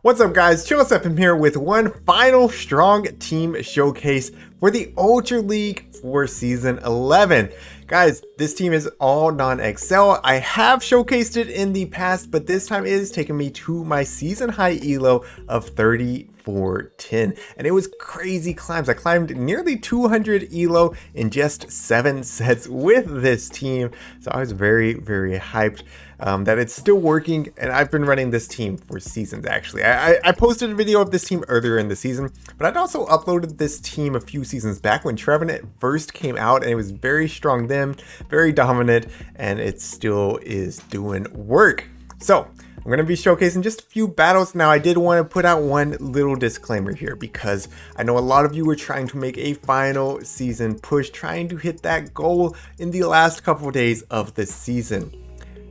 What's up guys, ChillisFM here with one final strong team showcase for the Ultra League for Season 11. Guys, this team is all non-Excel. I have showcased it in the past, but this time it is taking me to my season high elo of 3410. And it was crazy climbs. I climbed nearly 200 elo in just 7 sets with this team. So I was very hyped. That it's still working, and I've been running this team for seasons actually. I posted a video of this team earlier in the season, but I'd also uploaded this team a few seasons back when Trevenant first came out, and it was very strong then, very dominant, and it still is doing work. So I'm going to be showcasing just a few battles. Now, I did want to put out one little disclaimer here because I know a lot of you were trying to make a final season push, trying to hit that goal in the last couple of days of the season.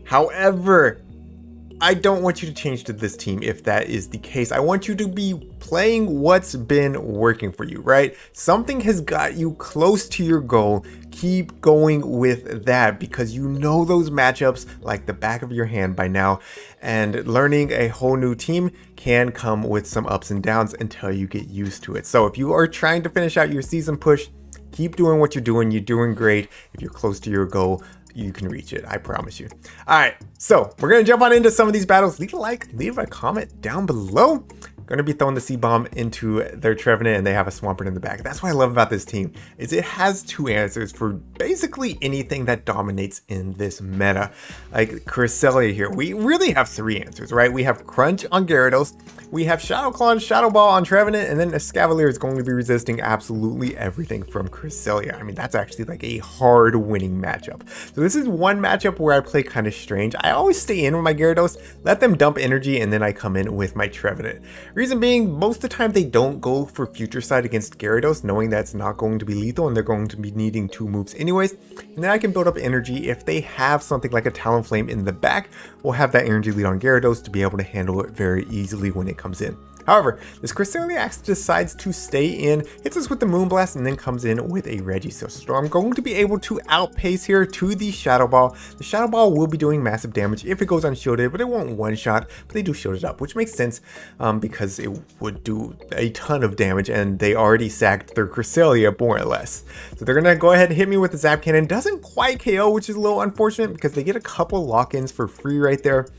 However, I don't want you to change to this team if that is the case. I want you to be playing what's been working for you, right? Something has got you close to your goal. Keep going with that because you know those matchups like the back of your hand by now. And learning a whole new team can come with some ups and downs until you get used to it. So if you are trying to finish out your season push, keep doing what you're doing. You're doing great. If you're close to your goal, you can reach it, I promise you. All right, so we're gonna jump on into some of these battles. Leave a like, leave a comment down below. Gonna be throwing the C-bomb into their Trevenant, and they have a Swampert in the back. That's what I love about this team, is it has two answers for basically anything that dominates in this meta. Like Cresselia here, we really have three answers, right? We have Crunch on Gyarados, we have Shadow Claw and Shadow Ball on Trevenant, and then Escavalier is going to be resisting absolutely everything from Cresselia. I mean, that's actually like a hard winning matchup. So this is one matchup where I play kind of strange. I always stay in with my Gyarados, let them dump energy, and then I come in with my Trevenant. Reason being, most of the time they don't go for Future Sight against Gyarados, knowing that's not going to be lethal and they're going to be needing 2 moves anyways. And then I can build up energy. If they have something like a Talonflame in the back, we'll have that energy lead on Gyarados to be able to handle it very easily when it comes in. However, this Cresselia decides to stay in, hits us with the Moonblast, and then comes in with a Regisaur. So I'm going to be able to outpace here to the Shadow Ball. The Shadow Ball will be doing massive damage if it goes unshielded, but it won't one-shot, but they do shield it up, which makes sense because it would do a ton of damage, and they already sacked their Cresselia more or less. So they're going to go ahead and hit me with the Zap Cannon. Doesn't quite KO, which is a little unfortunate because they get a couple lock-ins for free right there.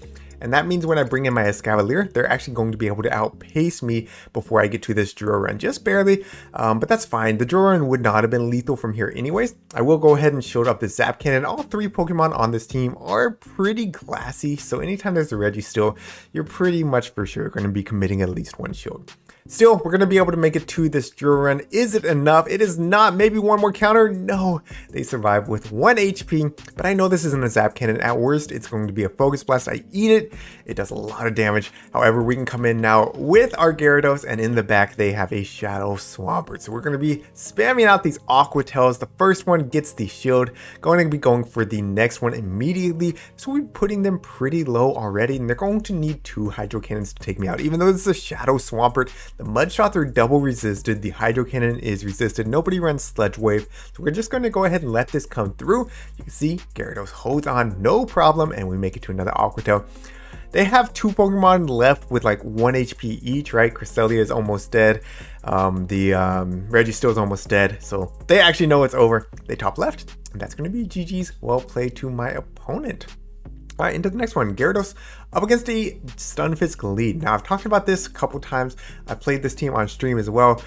And that means when I bring in my Escavalier, they're actually going to be able to outpace me before I get to this draw run, just barely, but that's fine. The draw run would not have been lethal from here anyways. I will go ahead and shield up the Zap Cannon. All 3 Pokemon on this team are pretty classy, so anytime there's a Regisaur, you're pretty much for sure going to be committing at least 1 shield. Still, we're going to be able to make it to this draw run. Is it enough? It is not. Maybe one more counter? No, they survive with 1 HP, but I know this isn't a Zap Cannon. At worst, it's going to be a Focus Blast. I eat it. It does a lot of damage. However, we can come in now with our Gyarados, and in the back, they have a Shadow Swampert. So we're going to be spamming out these Aqua Tails. The first one gets the shield. Going to be going for the next one immediately. So we're putting them pretty low already, and they're going to need 2 Hydro Cannons to take me out. Even though this is a Shadow Swampert, the Mud Shots are double resisted. The Hydro Cannon is resisted. Nobody runs Sludge Wave. So we're just going to go ahead and let this come through. You can see Gyarados holds on no problem, and we make it to another Aqua Tail. They have 2 Pokemon left with like 1 HP each, right? Cresselia is almost dead. The Regisaur is almost dead. So they actually know it's over. They top left, and that's going to be GG's. Well played to my opponent. All right, into the next one. Gyarados up against a Stunfisk lead. Now, I've talked about this a couple times. I played this team on stream as well.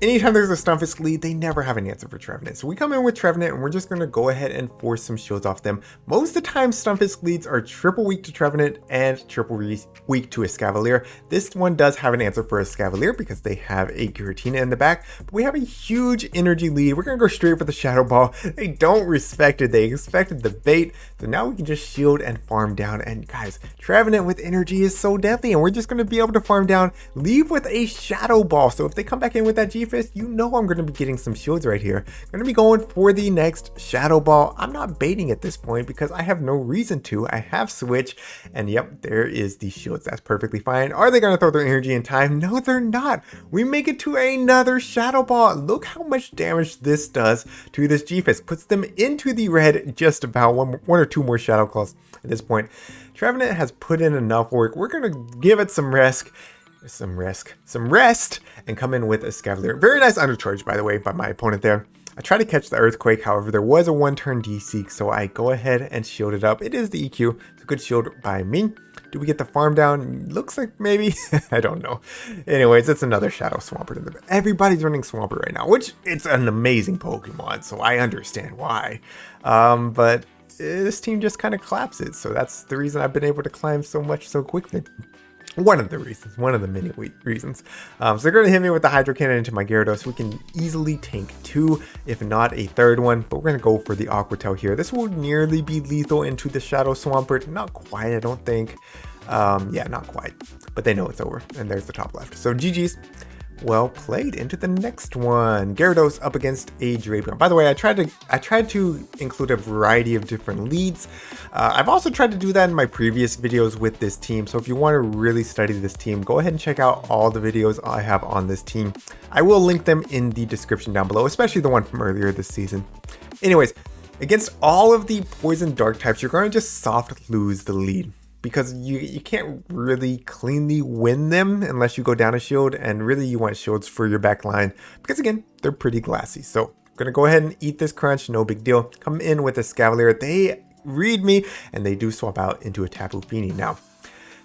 Anytime there's a Stunfisk lead, they never have an answer for Trevenant. So we come in with Trevenant, and we're just going to go ahead and force some shields off them. Most of the time, Stunfisk leads are triple weak to Trevenant and triple weak to Escavalier. This one does have an answer for Escavalier because they have a Giratina in the back. But we have a huge energy lead. We're going to go straight for the Shadow Ball. They don't respect it. They expected the bait. So now we can just shield and farm down. And guys, Trevenant with energy is so deadly. And we're just going to be able to farm down, leave with a Shadow Ball. So if they come back in with that G-Fist, you know I'm going to be getting some shields right here. I'm going to be going for the next Shadow Ball. I'm not baiting at this point because I have no reason to. I have Switch, and yep, there is the shields. That's perfectly fine. Are they going to throw their energy in time? No, they're not. We make it to another Shadow Ball. Look how much damage this does to this G-Fist. Puts them into the red just about. One or two more Shadow Claws at this point. Trevenant has put in enough work. We're going to give it some risk. some rest, and come in with a Scavalier. Very nice undercharge, by the way, by my opponent there. I tried to catch the Earthquake, however, there was a 1-turn D-Seek, so I go ahead and shield it up. It is the EQ, it's a good shield by me. Do we get the farm down? Looks like maybe. I don't know. Anyways, it's another Shadow Swampert in the back. Everybody's running Swampert right now, which it's an amazing Pokemon, so I understand why. But this team just kind of collapses, so that's the reason I've been able to climb so much so quickly. One of the reasons, one of the many reasons. So they're going to hit me with the Hydro Cannon into my Gyarados. We can easily tank 2, if not a 3rd one, but we're going to go for the Aqua Tail here. This will nearly be lethal into the Shadow Swampert. Not quite, I don't think. Yeah, not quite, but they know it's over, and there's the top left. So GG's. Well played. Into the next one. Gyarados up against a Drapion. By the way, I tried to include a variety of different leads. I've also tried to do that in my previous videos with this team. So if you want to really study this team, go ahead and check out all the videos I have on this team. I will link them in the description down below, especially the one from earlier this season. Anyways, against all of the poison dark types, you're going to just soft lose the lead, because you can't really cleanly win them unless you go down a shield, and really you want shields for your back line because again, they're pretty glassy. So I'm gonna go ahead and eat this crunch, no big deal. Come in with a Scavalier, they read me and they do swap out into a Tapu Fini. Now,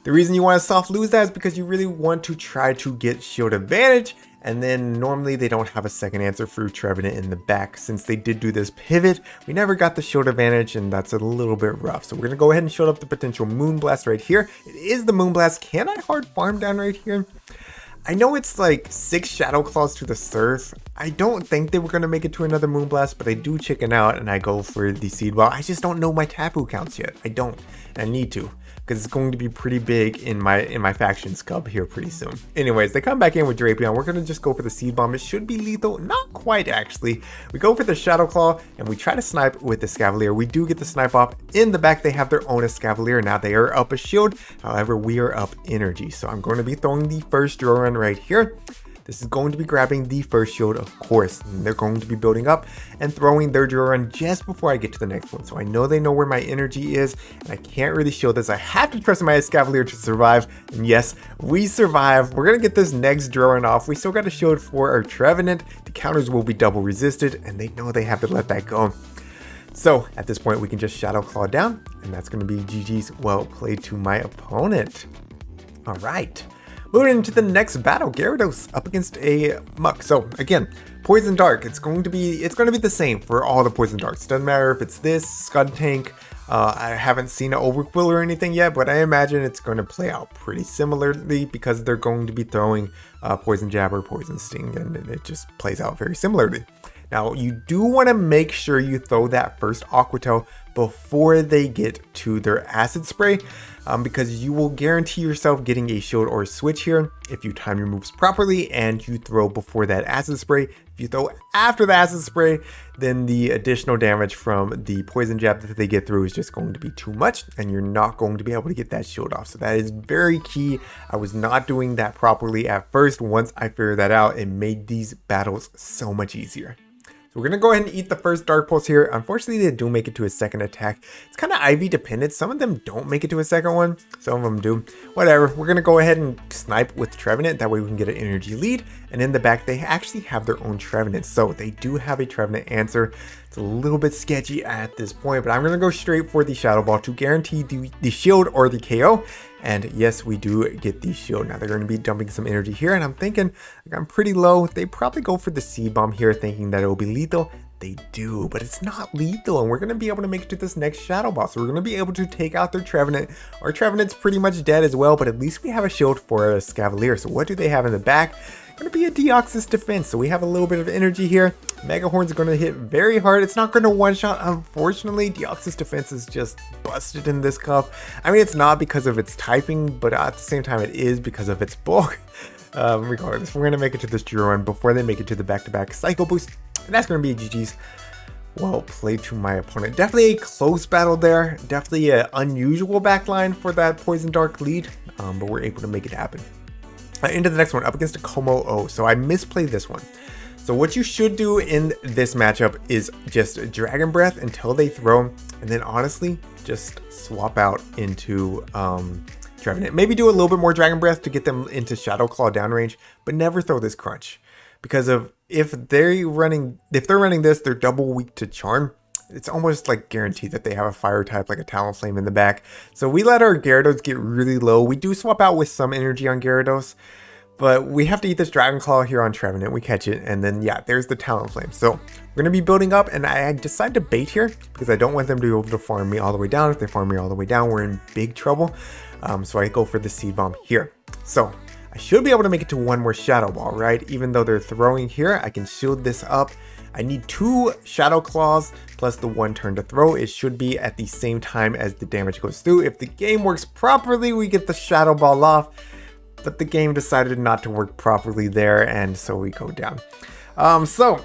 the reason you want to soft lose that is because you really want to try to get shield advantage, and then normally they don't have a second answer for Trevenant in the back. Since they did do this pivot, we never got the shield advantage, and that's a little bit rough. So we're going to go ahead and shield up the potential Moonblast right here. It is the Moonblast. Can I hard farm down right here? I know it's like 6 Shadow Claws to the Surf. I don't think they were going to make it to another Moonblast, but I do chicken out and I go for the Seed Ball. I just don't know my Tapu counts yet. I don't, and I need to, because it's going to be pretty big in my faction scub here pretty soon. Anyways, they come back in with Drapion. We're going to just go for the Seed Bomb. It should be lethal. Not quite, actually. We go for the Shadow Claw, and we try to snipe with the Scavalier. We do get the snipe off. In the back, they have their own Scavalier. Now they are up a shield. However, we are up energy. So I'm going to be throwing the first drill run right here. This is going to be grabbing the first shield, of course. And they're going to be building up and throwing their drill run just before I get to the next one. So I know they know where my energy is, and I can't really shield this. I have to trust my Scavalier to survive. And yes, we survive. We're going to get this next drill run off. We still got a shield for our Trevenant. The counters will be double resisted, and they know they have to let that go. So at this point, we can just Shadow Claw down, and that's going to be GG's. Well played to my opponent. All right. Moving into the next battle, Gyarados up against a Muck. So again, Poison Dark, it's going to be the same for all the Poison Darks. Doesn't matter if it's this, Scud Tank. I haven't seen an Overquill or anything yet, but I imagine it's going to play out pretty similarly because they're going to be throwing Poison Jab or Poison Sting, and it just plays out very similarly. Now, you do want to make sure you throw that first Aqua Tail before they get to their Acid Spray, because you will guarantee yourself getting a shield or a switch here if you time your moves properly and you throw before that Acid Spray. If you throw after the Acid Spray, then the additional damage from the Poison Jab that they get through is just going to be too much, and you're not going to be able to get that shield off. So that is very key. I was not doing that properly at first. Once I figured that out, it made these battles so much easier. So we're going to go ahead and eat the first Dark Pulse here. Unfortunately, they do make it to a second attack. It's kind of IV dependent. Some of them don't make it to a second one. Some of them do. Whatever. We're going to go ahead and snipe with Trevenant. That way we can get an energy lead. And in the back, they actually have their own Trevenant. So they do have a Trevenant answer. It's a little bit sketchy at this point, but I'm going to go straight for the Shadow Ball to guarantee the shield or the KO. And yes, we do get the shield. Now they're going to be dumping some energy here, and I'm thinking, like, I'm pretty low. They probably go for the Seed Bomb here, thinking that it will be lethal. They do, but it's not lethal, and we're going to be able to make it to this next Shadow Ball. So we're going to be able to take out their Trevenant. Our Trevenant's pretty much dead as well, but at least we have a shield for a Scavalier. So what do they have in the back? Going to be a Deoxys defense, so we have a little bit of energy here. Mega Horn's going to hit very hard. It's not going to one-shot, unfortunately. Deoxys defense is just busted in this cup. I mean, it's not because of its typing, but at the same time, it is because of its bulk. Regardless, we're going to make it to this Drew run before they make it to the back-to-back Psycho Boost, and that's going to be GG's. Well played to my opponent. Definitely a close battle there. Definitely an unusual backline for that Poison Dark lead, but we're able to make it happen. Into the next one, up against a Kommo-o. So I misplayed this one. So what you should do in this matchup is just Dragon Breath until they throw, and then honestly, just swap out into Trevenant. Maybe do a little bit more Dragon Breath to get them into Shadow Claw downrange, but never throw this Crunch. Because of if they're running this, they're double weak to Charm. It's almost like guaranteed that they have a fire type like a Talonflame in the back. So we let our Gyarados get really low. We do swap out with some energy on Gyarados, but we have to eat this Dragon Claw here on Trevenant. We catch it, and then yeah, there's the Talonflame. So we're gonna be building up, and I decide to bait here because I don't want them to be able to farm me all the way down. If they farm me all the way down, we're in big trouble. So I go for the Seed Bomb here. So I should be able to make it to one more Shadow Ball, right? Even though they're throwing here, I can shield this up. I need 2 Shadow Claws plus the 1 turn to throw. It should be at the same time as the damage goes through. If the game works properly, we get the Shadow Ball off, but the game decided not to work properly there, and so we go down. So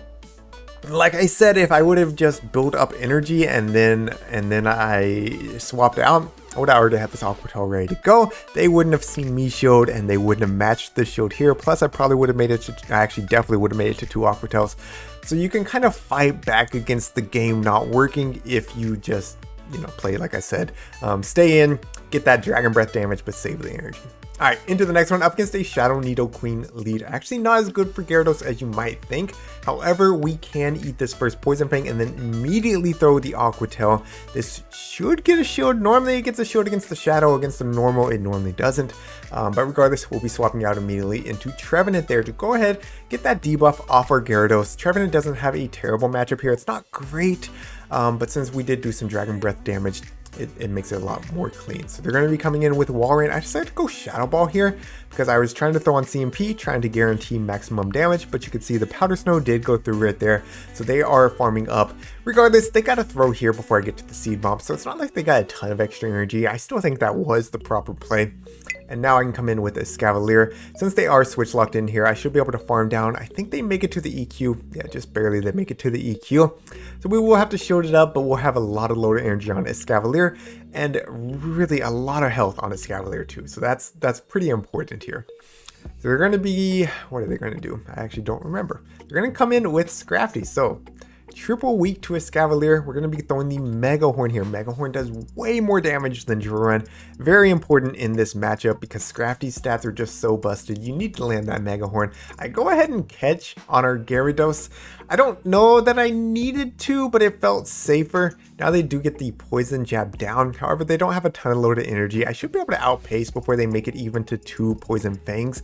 like I said, if I would have just built up energy and then I swapped out, I would have already had this Aqua Tail ready to go. They wouldn't have seen me shield, and they wouldn't have matched the shield here. Plus, I probably would have made it to, I actually definitely would have made it to 2 Aqua Tails. So you can kind of fight back against the game not working if you just, you know, play like I said. Stay in, get that Dragon Breath damage, but save the energy. Alright, into the next one, up against a Shadow Nidoqueen lead. Actually not as good for Gyarados as you might think. However, we can eat this first Poison Fang and then immediately throw the Aqua Tail. This should get a shield. Normally it gets a shield against the Shadow. Against the normal, it normally doesn't. But regardless, we'll be swapping out immediately into Trevenant there to go ahead, get that debuff off our Gyarados. Trevenant doesn't have a terrible matchup here. It's not great, but since we did do some Dragon Breath damage, it makes it a lot more clean. So they're going to be coming in with Wall Rain. I decided to go Shadow Ball here because I was trying to throw on CMP, trying to guarantee maximum damage, but you can see the Powder Snow did go through right there. So they are farming up. Regardless, they got to throw here before I get to the Seed Bomb. So it's not like they got a ton of extra energy. I still think that was the proper play. And now I can come in with a Scavalier. Since they are switch locked in here, I should be able to farm down. I think they make it to the EQ. Yeah, just barely they make it to the EQ. So we will have to shield it up, but we'll have a lot of loaded energy on a Scavalier and really a lot of health on a Scavalier too. So that's pretty important here. So they're going to be, what are they going to do? I actually don't remember. They're going to come in with Scrafty. So triple weak to a Scavalier. We're going to be throwing the Mega Horn here. Mega Horn does way more damage than Giratina. Very important in this matchup because Scrafty's stats are just so busted. You need to land that Mega Horn. I go ahead and catch on our Gyarados. I don't know that I needed to, but it felt safer. Now they do get the Poison Jab down. However, they don't have a ton of loaded energy. I should be able to outpace before they make it even to 2 Poison Fangs,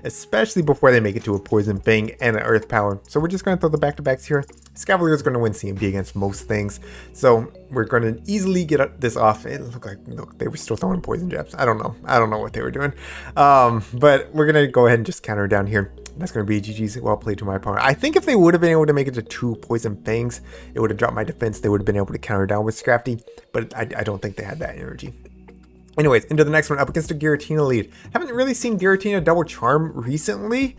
especially before they make it to a Poison Fang and an Earth Power. So we're just going to throw the back-to-backs here. Scavalier is going to win CMP against most things. So we're going to easily get this off. It looked like, look, they were still throwing Poison Jabs. I don't know what they were doing. But we're going to go ahead and just counter down here. That's going to be GG's. Well played to my opponent. I think if they would have been able to make it to 2 Poison Fangs, it would have dropped my defense. They would have been able to counter down with Scrafty, but I don't think they had that energy. Anyways, into the next one, up against a Giratina lead. Haven't really seen Giratina double charm recently.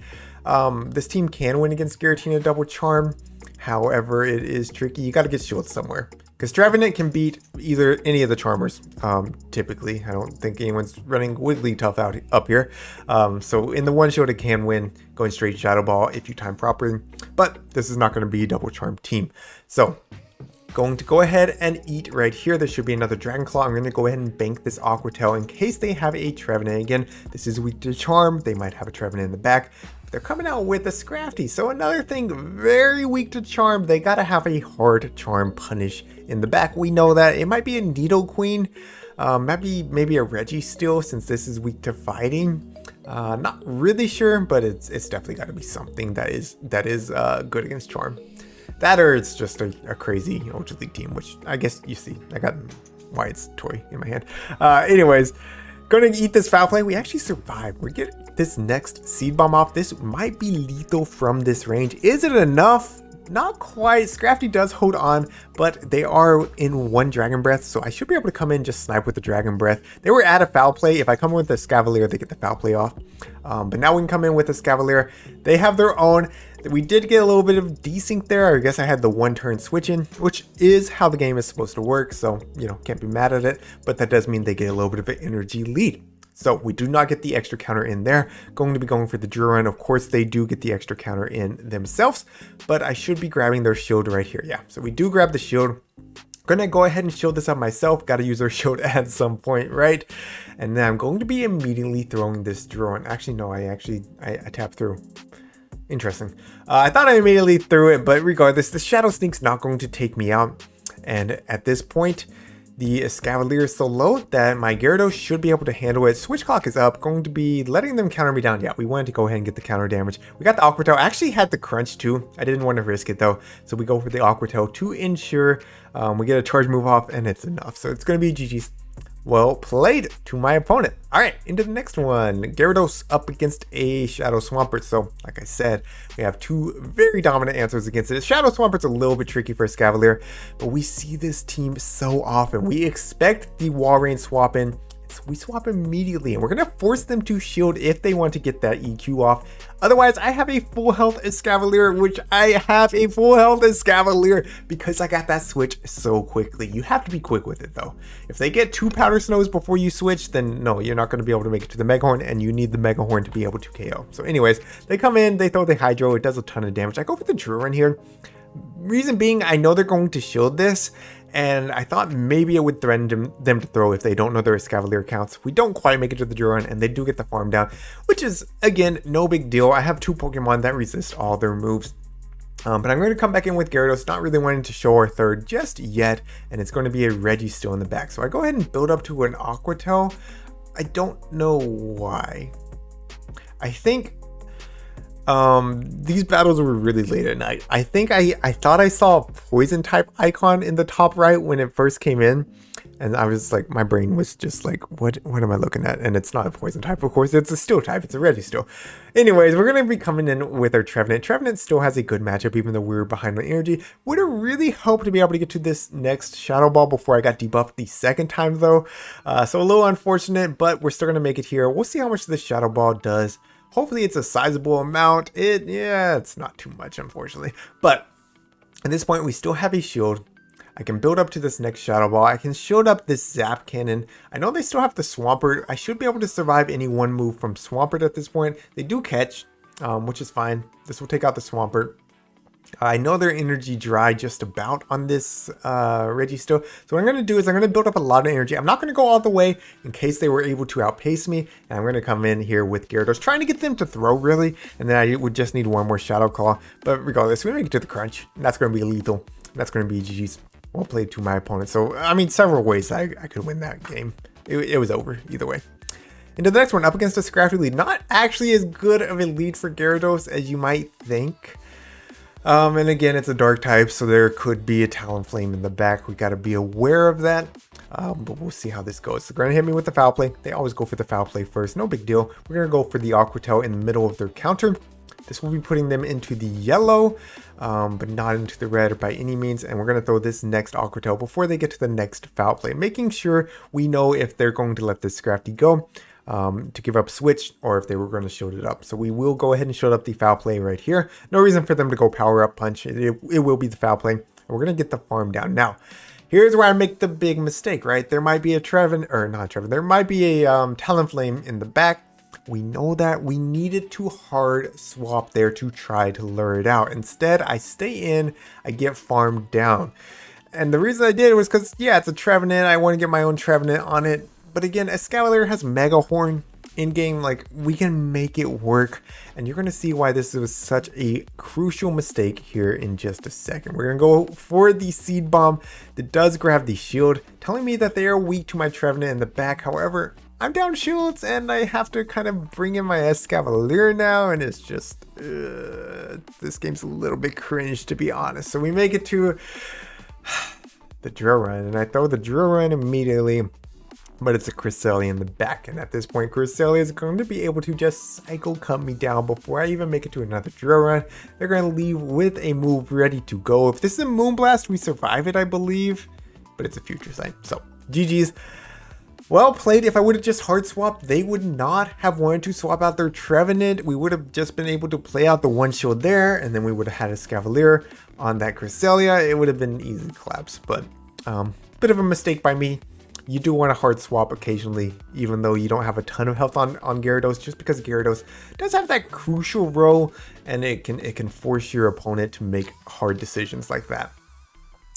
This team can win against Giratina double charm. However, it is tricky. You got to get shields somewhere. Because Trevenant can beat either any of the Charmers, typically. I don't think anyone's running Wigglytuff out up here. So in the one shield, it can win going straight Shadow Ball if you time properly. But this is not going to be a double charm team. So going to go ahead and eat right here. There should be another Dragon Claw. I'm going to go ahead and bank this Aqua Tail in case they have a Trevenant. Again, this is weak to Charm. They might have a Trevenant in the back. They're coming out with a Scrafty. So another thing, very weak to Charm. They got to have a hard Charm punish in the back. We know that. It might be a Nidoqueen. Maybe a Registeel since this is weak to Fighting. Not really sure, but it's definitely got to be something that is good against Charm. That or it's just a crazy Ultra League team, which I guess you see. I got Wyatt's toy in my hand. Anyways, going to eat this Foul Play. We actually survived. We get this next Seed Bomb off. This might be lethal from this range. Is it enough? Not quite. Scrafty does hold on, but they are in 1 Dragon Breath, so I should be able to come in just snipe with the Dragon Breath. They were at a Foul Play. If I come in with the Scavalier, they get the Foul Play off. But now we can come in with the Scavalier. They have their own. We did get a little bit of desync there. I guess I had the 1 turn switch in, which is how the game is supposed to work, so, you know, can't be mad at it. But that does mean they get a little bit of an energy lead. So we do not get the extra counter in there. Going to be going for the Giratina. Of course, they do get the extra counter in themselves, but I should be grabbing their shield right here. Yeah, so we do grab the shield. Gonna go ahead and shield this up myself. Gotta use our shield at some point, right? And then I'm going to be immediately throwing this drone. Actually, no, I tapped through. Interesting. I thought I immediately threw it, but regardless, the Shadow Sneak's not going to take me out. And at this point, the Escavalier is so low that my Gyarados should be able to handle it. Switch clock is up, going to be letting them counter me down. Yeah, we wanted to go ahead and get the counter damage. We got the Aqua Tail. I actually had the crunch too. I didn't want to risk it though. So we go for the Aqua Tail to ensure we get a charge move off and it's enough. So it's going to be GG's. Well played to my opponent. All right, into the next one. Gyarados up against a Shadow Swampert. So, like I said, we have two very dominant answers against it. Shadow Swampert's a little bit tricky for a Escavalier, but we see this team so often. We expect the Wall Rain swap in. So we swap immediately, and we're going to force them to shield if they want to get that EQ off. Otherwise, I have a full health Escavalier, which I have a full health Escavalier because I got that switch so quickly. You have to be quick with it, though. If they get 2 Powder Snows before you switch, then no, you're not going to be able to make it to the Mega Horn, and you need the Mega Horn to be able to KO. So anyways, they come in, they throw the Hydro. It does a ton of damage. I go for the Drill here. Reason being, I know they're going to shield this, and I thought maybe it would threaten them to throw if they don't know their Escavalier counts. We don't quite make it to the drill run, and they do get the farm down, which is, again, no big deal. I have 2 Pokemon that resist all their moves. But I'm going to come back in with Gyarados, not really wanting to show our third just yet, and it's going to be a Registeel in the back. So I go ahead and build up to an Aqua Tail. I don't know why. I think these battles were really late at night. I think I thought I saw a poison type icon in the top right when it first came in, and I was like, my brain was just like, what am I looking at? And it's not a poison type, of course. It's a steel type. It's a Registeel. Anyways, we're gonna be coming in with our Trevenant. Trevenant still has a good matchup, even though we were behind on energy. Would have really hoped to be able to get to this next Shadow Ball before I got debuffed the second time, though. So a little unfortunate, but we're still gonna make it here. We'll see how much this Shadow Ball does. Hopefully it's a sizable amount. It's not too much, unfortunately. But at this point, we still have a shield. I can build up to this next Shadow Ball. I can shield up this Zap Cannon. I know they still have the Swampert. I should be able to survive any one move from Swampert at this point. They do catch, which is fine. This will take out the Swampert. I know their energy dry just about on this Registeel. So what I'm going to do is I'm going to build up a lot of energy. I'm not going to go all the way in case they were able to outpace me. And I'm going to come in here with Gyarados, trying to get them to throw really. And then I would just need one more Shadow Claw. But regardless, we make it to the crunch. And that's going to be lethal. That's going to be GG's. Well played to my opponent. So, I mean, several ways I could win that game. It was over either way. Into the next one, up against a Scrafty lead. Not actually as good of a lead for Gyarados as you might think. And again, it's a dark type, so there could be a Talonflame in the back. We got to be aware of that. But we'll see how this goes. They're going to hit me with the Foul Play. They always go for the Foul Play first. No big deal. We're going to go for the Aqua Tail in the middle of their counter. This will be putting them into the yellow, but not into the red by any means. And we're going to throw this next Aqua Tail before they get to the next Foul Play, making sure we know if they're going to let this Scrafty go. To give up switch, or if they were going to shield it up. So we will go ahead and shield up the Foul Play right here. No reason for them to go power up punch. It will be the Foul Play. And we're going to get the farm down. Now, here's where I make the big mistake, right? There might be a there might be a Talonflame in the back. We know that. We needed to hard swap there to try to lure it out. Instead, I stay in, I get farmed down. And the reason I did it was because, yeah, it's a Trevenant. I want to get my own Trevenant on it. But again, Escavalier has Mega Horn in-game. Like, we can make it work. And you're going to see why this was such a crucial mistake here in just a second. We're going to go for the Seed Bomb that does grab the shield, telling me that they are weak to my Trevenant in the back. However, I'm down shields, and I have to kind of bring in my Escavalier now. And it's just, this game's a little bit cringe, to be honest. So we make it to the drill run. And I throw the drill run immediately. But it's a Cresselia in the back, and at this point, Cresselia is going to be able to just cycle cut me down before I even make it to another drill run. They're going to leave with a move ready to go. If this is a Moonblast, we survive it, I believe, but it's a Future Sight. So, GG's. Well played. If I would have just hard swapped, they would not have wanted to swap out their Trevenant. We would have just been able to play out the one shield there, and then we would have had a Escavalier on that Cresselia. It would have been an easy collapse, but bit of a mistake by me. You do want to hard swap occasionally, even though you don't have a ton of health on Gyarados, just because Gyarados does have that crucial role, and it can force your opponent to make hard decisions like that.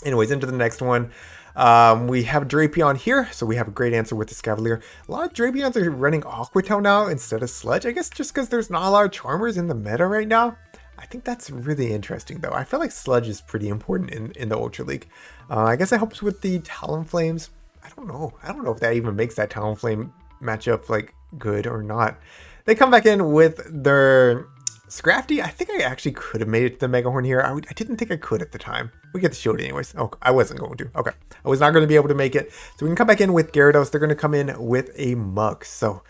Anyways, into the next one. We have Drapion here, so we have a great answer with the Scavalier. A lot of Drapions are running Aqua Tail now instead of Sludge. I guess just because there's not a lot of Charmers in the meta right now. I think that's really interesting though. I feel like Sludge is pretty important in the Ultra League. I guess it helps with the Talonflames. I don't know if that even makes that Talonflame matchup like good or not. They come back in with their Scrafty. I think I actually could have made it to the Mega Horn here. I didn't think I could at the time. We get to show it anyways. Oh, I wasn't going to. Okay. I was not going to be able to make it. So we can come back in with Gyarados. They're going to come in with a Muk. So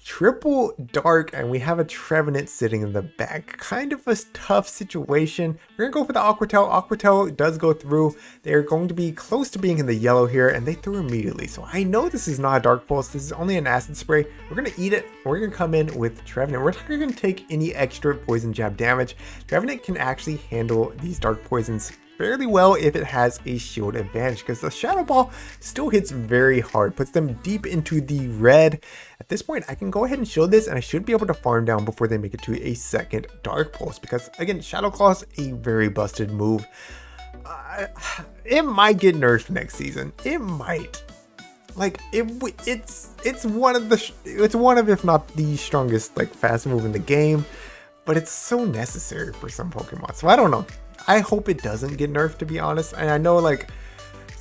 triple dark, and we have a Trevenant sitting in the back. Kind of a tough situation. We're gonna go for the Aqua Tail. Aqua Tail does go through. They're going to be close to being in the yellow here, and they threw immediately. So I know this is not a Dark Pulse. This is only an Acid Spray. We're gonna eat it. We're gonna come in with Trevenant. We're not gonna take any extra Poison Jab damage. Trevenant can actually handle these Dark Poisons fairly well if it has a shield advantage, because the Shadow Ball still hits very hard, puts them deep into the red. At this point, I can go ahead and shield this, and I should be able to farm down before they make it to a second Dark Pulse, because again, Shadow Claw is a very busted move. It might get nerfed next season. It might. Like it's one of if not the strongest like fast move in the game, but it's so necessary for some Pokemon. So I don't know. I hope it doesn't get nerfed, to be honest. And I know like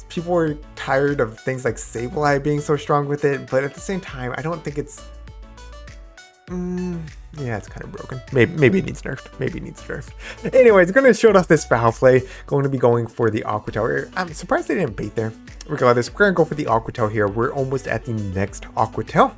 people are tired of things like Sableye being so strong with it, but at the same time, I don't think it's yeah, it's kind of broken. Maybe it needs nerfed. Maybe it needs nerfed. Anyways, going to show off this Foul Play. Going to be going for the Aqua Tail. I'm surprised they didn't bait there. Regardless, we're going to go for the Aqua Tail here. We're almost at the next Aqua Tail.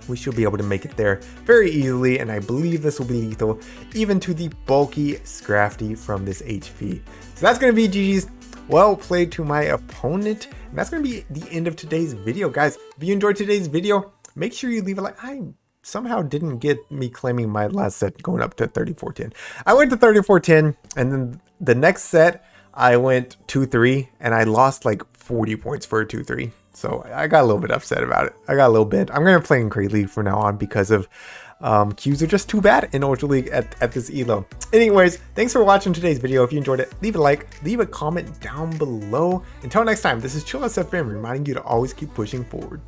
We should be able to make it there very easily, and I believe this will be lethal even to the bulky Scrafty from this HP. So that's going to be GG's. Well played to my opponent, and that's going to be the end of today's video, guys. If you enjoyed today's video, make sure you leave a like. I somehow didn't get me claiming my last set going up to 34-10. I went to 34-10, and then the next set I went 2-3, and I lost like 40 points for a 2-3. So I got a little bit upset about it. I'm going to play in Great League from now on because of Qs are just too bad in Ultra League at this elo. Anyways, thanks for watching today's video. If you enjoyed it, leave a like, leave a comment down below. Until next time, this is ChillisFM reminding you to always keep pushing forward.